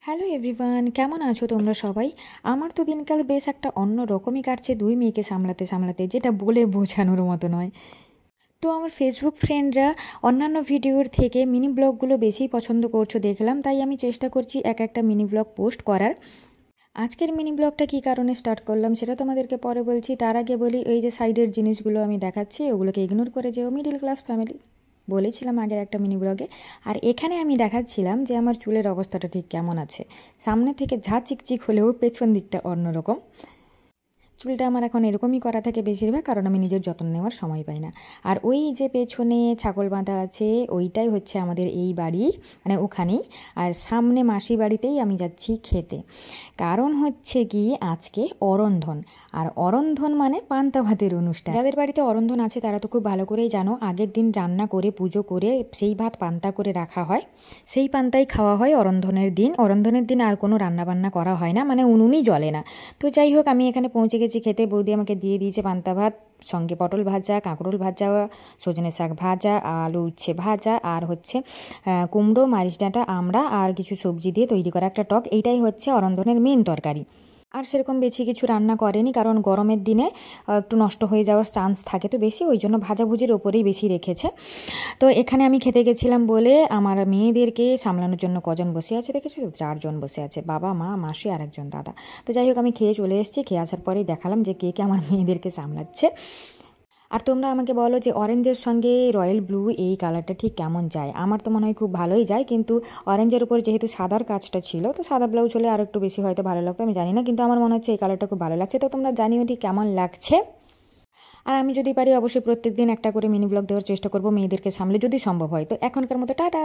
Hello everyone, কেমন আছো তোমরা সবাই? আমার তো দিনকাল বেশ একটা অন্য রকমই কাটছে, দুই মেয়েকে সামলাতে সামলাতে, যেটা বলে বোঝানোর মতো নয়। তো আমার ফেসবুক ফ্রেন্ডরা অন্যান্য ভিডিওর থেকে মিনি ব্লগগুলো বেশিই পছন্দ করছো দেখলাম, তাই আমি চেষ্টা করছি একটা মিনি ব্লগ পোস্ট করার। আজকের মিনি ব্লগটা কী কারণে স্টার্ট করলাম সেটা তোমাদেরকে পরে বলছি। তার আগে বলি, এই যে সাইডের জিনিসগুলো আমি দেখাচ্ছি ওগুলোকে ইগনোর করে যেও, মিডিল ক্লাস ফ্যামিলি বলেছিলাম আগের একটা মিনি ব্লগে। আর এখানে আমি দেখাচ্ছিলাম যে আমার চুলের অবস্থাটা ঠিক কেমন আছে। সামনে থেকে ঝা চিকচিক হলেও পেছন দিকটা অন্যরকম। চুলটা আমার এখন এরকমই করা থাকে বেশিরভাগ, কারণ আমি নিজের যত্ন নেওয়ার সময় পাই না। আর ওই যে পেছনে ছাগল বাঁধা আছে ওইটাই হচ্ছে আমাদের এই বাড়ি, মানে ওখানেই। আর সামনে মাসি বাড়িতেই আমি যাচ্ছি খেতে। কারণ হচ্ছে কি, আজকে অরন্ধন। আর অরন্ধন মানে পান্তা ভাতের অনুষ্ঠান। যাদের বাড়িতে অরন্ধন আছে তারা তো খুব ভালো করেই জানো, আগের দিন রান্না করে পুজো করে সেই ভাত পান্তা করে রাখা হয়, সেই পান্তাই খাওয়া হয় অরন্ধনের দিন। অরন্ধনের দিন আর কোনো রান্নাবান্না করা হয় না, মানে উনুনই জ্বলে না। তো যাই হোক, আমি এখানে পৌঁছে গেছি খেতে। বৌদি আমাকে দিয়ে দিয়েছে পান্তা ভাত, সঙ্গে পটল ভাজা, কাঁকরোল ভাজা, সজনে শাক ভাজা, আলু উচ্ছে ভাজা, আর হচ্ছে কুমড়ো, মারিচ ডাঁটা, আমড়া আর কিছু সবজি দিয়ে তৈরি করা একটা টক। এইটাই হচ্ছে অরন্ধনের মেন তরকারি। আর সেরকম বেশি কিছু রান্না করেনি, কারণ গরমের দিনে একটু নষ্ট হয়ে যাওয়ার চান্স থাকে তো বেশি, ওই জন্য ভাজাভুজির ওপরেই বেশি রেখেছে। তো এখানে আমি খেতে গেছিলাম বলে আমার মেয়েদেরকে সামলানোর জন্য কজন বসে আছে দেখেছি তো, 4জন বসে আছে, বাবা মা মাসি আর একজন দাদা। তো যাই হোক, আমি খেয়ে চলে এসেছি। খেয়ে আসার পরেই দেখালাম যে কে কে আমার মেয়েদেরকে সামলাচ্ছে। আর তোমরা আমাকে বলো যে অরেঞ্জের সঙ্গে রয়্যাল ব্লু এই কালারটা ঠিক কেমন যায়। আমার তো মনে হয় খুব ভালোই যায়, কিন্তু অরেঞ্জের উপর যেহেতু সাদার কাজটা ছিল, তো সাদা ব্লাউজ হলে আর একটু বেশি হয়তো ভালো লাগতো, আমি জানি না, কিন্তু আমার মনে হচ্ছে এই কালারটা খুব ভালো লাগছে। তো তোমরা জানিও ঠিক কেমন লাগছে। আর আমি যদি পারি অবশ্যই প্রত্যেক দিন একটা করে মিনি ব্লগ দেওয়ার চেষ্টা করবো মেয়েদেরকে সামলে, যদি সম্ভব হয়। তো এখনকার মতো টাটা।